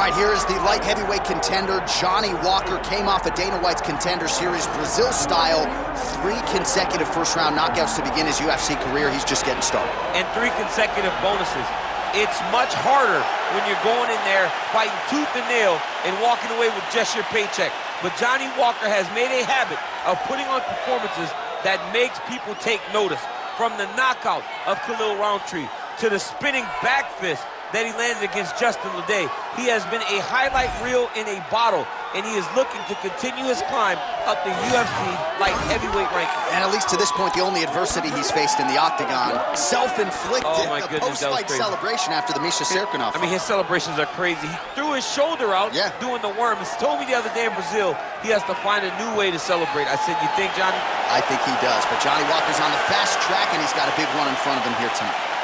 right, here is the light heavyweight contender. Johnny Walker came off of Dana White's Contender Series, Brazil style. 3 consecutive first-round knockouts to begin his UFC career. He's just getting started. And 3 consecutive bonuses. It's much harder when you're going in there fighting tooth and nail and walking away with just your paycheck. But Johnny Walker has made a habit of putting on performances that makes people take notice. From the knockout of Khalil Roundtree to the spinning back fist that he landed against Justin Leday. He has been a highlight reel in a bottle, and he is looking to continue his climb up the UFC light heavyweight ranking. And at least to this point, the only adversity he's faced in the octagon, self-inflicted, oh my goodness, post-fight celebration after the Misha Serkinov. I mean, his celebrations are crazy. He threw his shoulder out doing the worm. He told me the other day in Brazil he has to find a new way to celebrate. I said, you think, Johnny? I think he does, but Johnny Walker's on the fast track, and he's got a big one in front of him here tonight.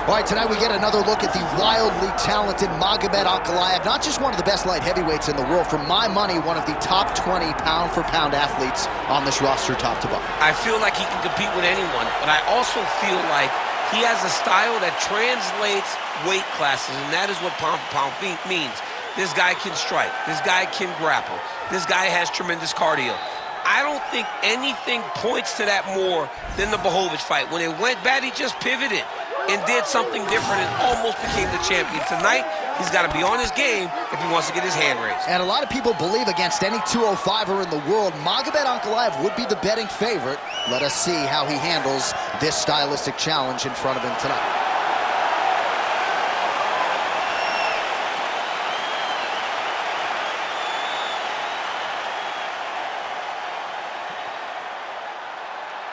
All right, tonight we get another look at the wildly talented Magomed Ankalaev, not just one of the best light heavyweights in the world, for my money, one of the top 20 pound-for-pound athletes on this roster, top to bottom. I feel like he can compete with anyone, but I also feel like he has a style that translates weight classes, and that is what pound-for-pound means. This guy can strike. This guy can grapple. This guy has tremendous cardio. I don't think anything points to that more than the Blachowicz fight. When it went bad, he just pivoted and did something different and almost became the champion. Tonight, he's got to be on his game if he wants to get his hand raised. And a lot of people believe against any 205er in the world, Magomed Ankalaev would be the betting favorite. Let us see how he handles this stylistic challenge in front of him tonight.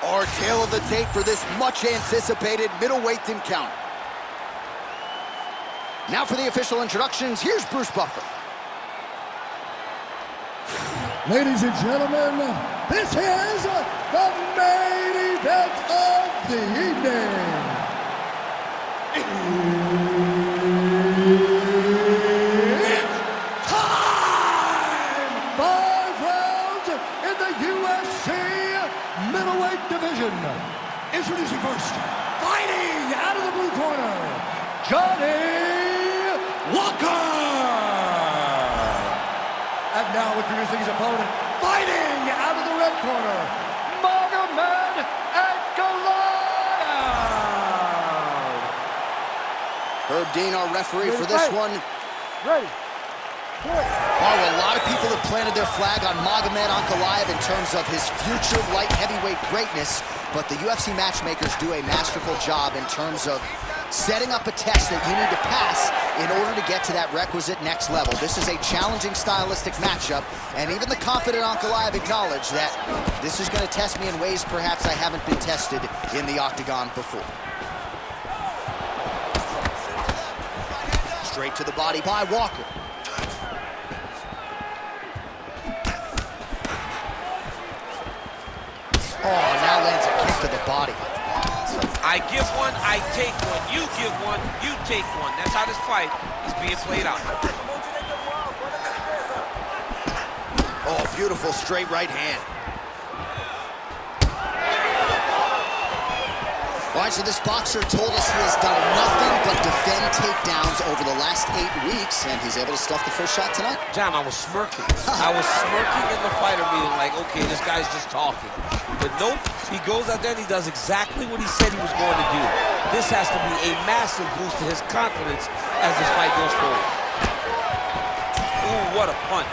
Our tale of the tape for this much-anticipated middleweight encounter. Now for the official introductions, here's Bruce Buffer. Ladies and gentlemen, this is the main event of the evening. It's time! 5 rounds in the UFC middleweight division. Introducing first, fighting out of the blue corner, Johnny Walker. And now introducing his opponent, fighting out of the red corner, Magomed Ankalaev. Herb Dean, our referee for this one. Ready. Oh, a lot of people have planted their flag on Magomed Ankalaev in terms of his future light heavyweight greatness, but the UFC matchmakers do a masterful job in terms of setting up a test that you need to pass in order to get to that requisite next level. This is a challenging stylistic matchup, and even the confident Ankalaev acknowledged that this is going to test me in ways perhaps I haven't been tested in the octagon before. Straight to the body by Walker. Oh, now lands a kick to the body. I give one, I take one. You give one, you take one. That's how this fight is being played out. Oh, beautiful straight right hand. All right, so this boxer told us he has done nothing but defend takedowns over the last 8 weeks, and he's able to stuff the first shot tonight. John, I was smirking. I was smirking in the fighter meeting like, okay, this guy's just talking. But nope, he goes out there and he does exactly what he said he was going to do. This has to be a massive boost to his confidence as this fight goes forward. Ooh, what a punch.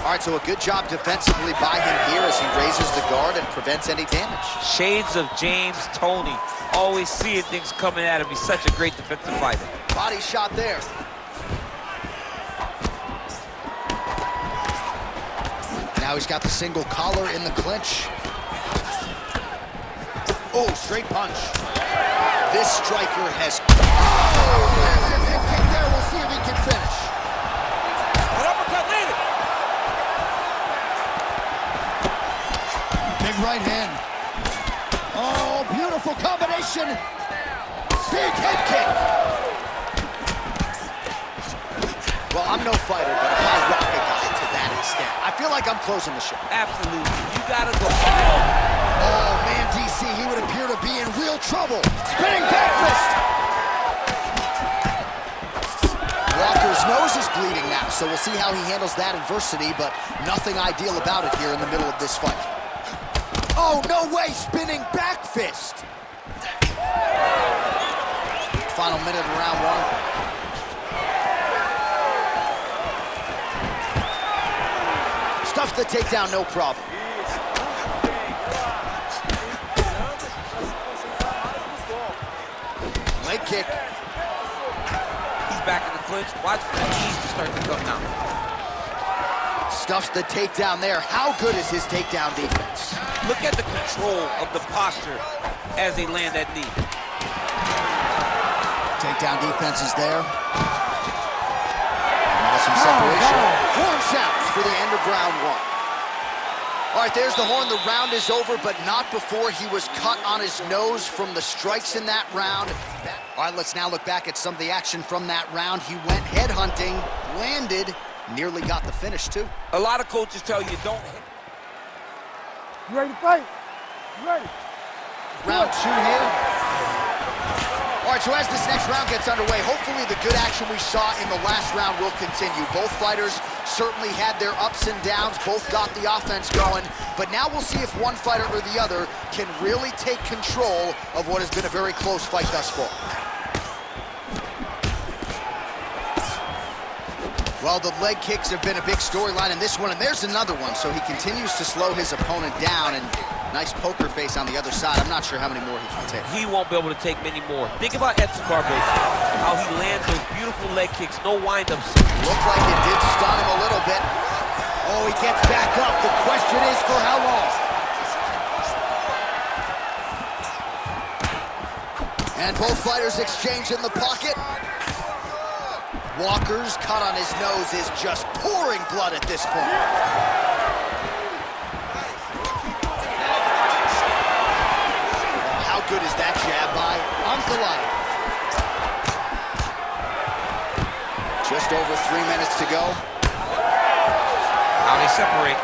All right, so a good job defensively by him here as he raises the guard and prevents any damage. Shades of James Toney. Always seeing things coming at him. He's such a great defensive fighter. Body shot there. Now he's got the single collar in the clinch. Oh, straight punch. This striker has... Oh, massive hip kick there. We'll see if he can finish. An uppercut landed. Big right hand. Oh, beautiful combination. big head kick. Well, I'm no fighter, but if I rock a guy to that extent, I feel like I'm closing the show. Absolutely. You gotta go. Oh, man, DC, he would appear to be in real trouble. Spinning back fist. Walker's nose is bleeding now, so we'll see how he handles that adversity, but nothing ideal about it here in the middle of this fight. Oh, no way, spinning back fist. Final minute of round one. Stuffs the takedown, no problem. Leg kick. He's back in the clinch. Watch for the knees to start to come now. Stuffs the takedown there. How good is his takedown defense? Look at the control of the posture as they land that knee. Takedown defense is there. Now some separation. Horn sounds for the end of round one. All right, there's the horn. The round is over, but not before he was cut on his nose from the strikes in that round. All right, let's now look back at some of the action from that round. He went headhunting, landed, nearly got the finish, too. A lot of coaches tell you don't hit. You ready to fight? You ready? Round two here. All right, so as this next round gets underway, hopefully the good action we saw in the last round will continue. Both fighters certainly had their ups and downs, both got the offense going, but now we'll see if one fighter or the other can really take control of what has been a very close fight thus far. Well, the leg kicks have been a big storyline in this one, and there's another one, so he continues to slow his opponent down, and nice poker face on the other side. I'm not sure how many more he can take. He won't be able to take many more. Think about Escobar, how he lands those beautiful leg kicks, no windups. Looked like it did stun him a little bit. Oh, he gets back up. The question is for how long? And both fighters exchange in the pocket. Walker's cut on his nose is just pouring blood at this point. How good is that jab by Ankalaev? Just over 3 minutes to go. Now they separate.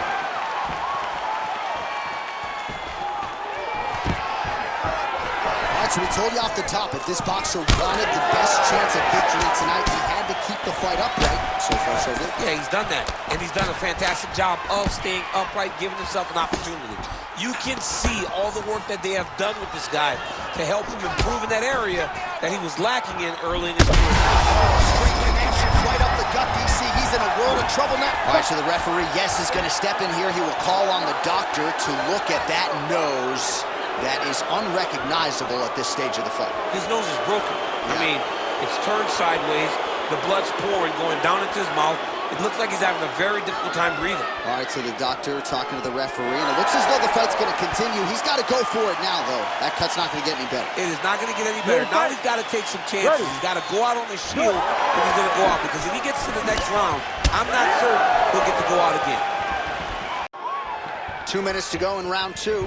So we told you off the top, if this boxer wanted the best chance of victory tonight, he had to keep the fight upright. So far, so good. Yeah, he's done that. And he's done a fantastic job of staying upright, giving himself an opportunity. You can see all the work that they have done with this guy to help him improve in that area that he was lacking in early in his career. Straight connections right up the gut, DC. He's in a world of trouble now. All right, so the referee, yes, is going to step in here. He will call on the doctor to look at that nose. That is unrecognizable at this stage of the fight. His nose is broken. Yeah. I mean, it's turned sideways. The blood's pouring, going down into his mouth. It looks like he's having a very difficult time breathing. All right, so the doctor talking to the referee, and it looks as though the fight's going to continue. He's got to go for it now, though. That cut's not going to get any better. It is not going to get any better. Now he's got to take some chances. He's got to go out on the shield, and he's going to go out. Because if he gets to the next round, I'm not certain he'll get to go out again. 2 minutes to go in round two.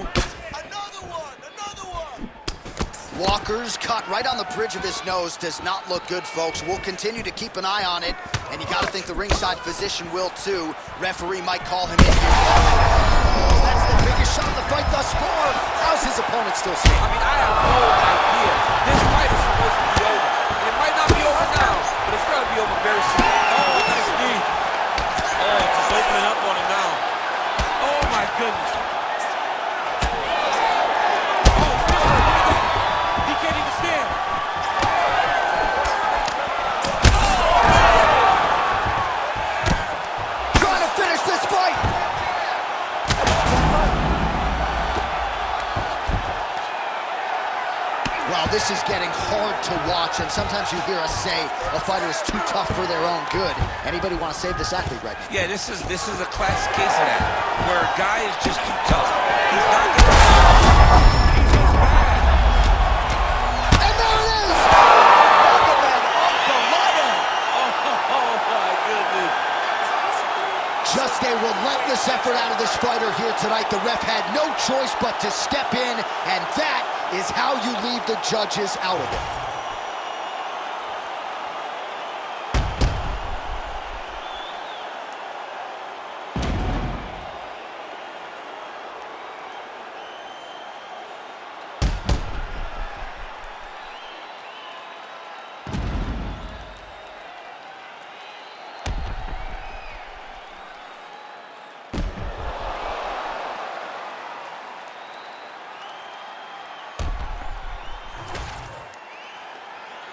Walker's cut right on the bridge of his nose does not look good, folks. We'll continue to keep an eye on it, and you got to think the ringside physician will too. Referee might call him in here. Oh, that's the biggest shot of the fight thus far. How's his opponent still standing? I mean, I have no idea. This fight is supposed to be over. And it might not be over now, but it's got to be over very soon. Oh, nice knee. Oh, it's just opening up on him now. Oh, my goodness. This is getting hard to watch, and sometimes you hear us say a fighter is too tough for their own good. Anybody want to save this athlete right now? Yeah, this is a classic case of that, where a guy is just too tough. He's not going to... And there it is! Magomed, Ankalaev! Oh, my goodness. Just a relentless effort out of this fighter here tonight. The ref had no choice but to step in, and that is how you leave the judges out of it.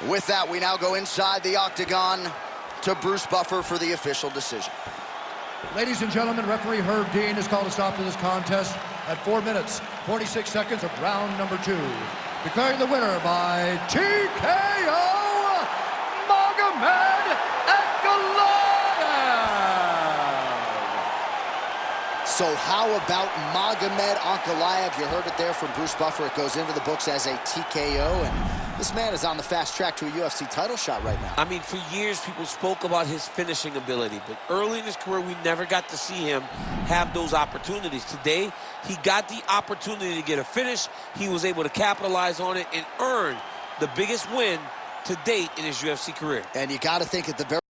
With that, we now go inside the octagon to Bruce Buffer for the official decision. Ladies and gentlemen, referee Herb Dean has called a stop to this contest at 4 minutes, 46 seconds of round number 2. Declaring the winner by TKO, Magomed Ankalaev. So how about Magomed Ankalaev? You heard it there from Bruce Buffer. It goes into the books as a TKO, and this man is on the fast track to a UFC title shot right now. I mean, for years, people spoke about his finishing ability, but early in his career, we never got to see him have those opportunities. Today, he got the opportunity to get a finish. He was able to capitalize on it and earn the biggest win to date in his UFC career. And you got to think at the very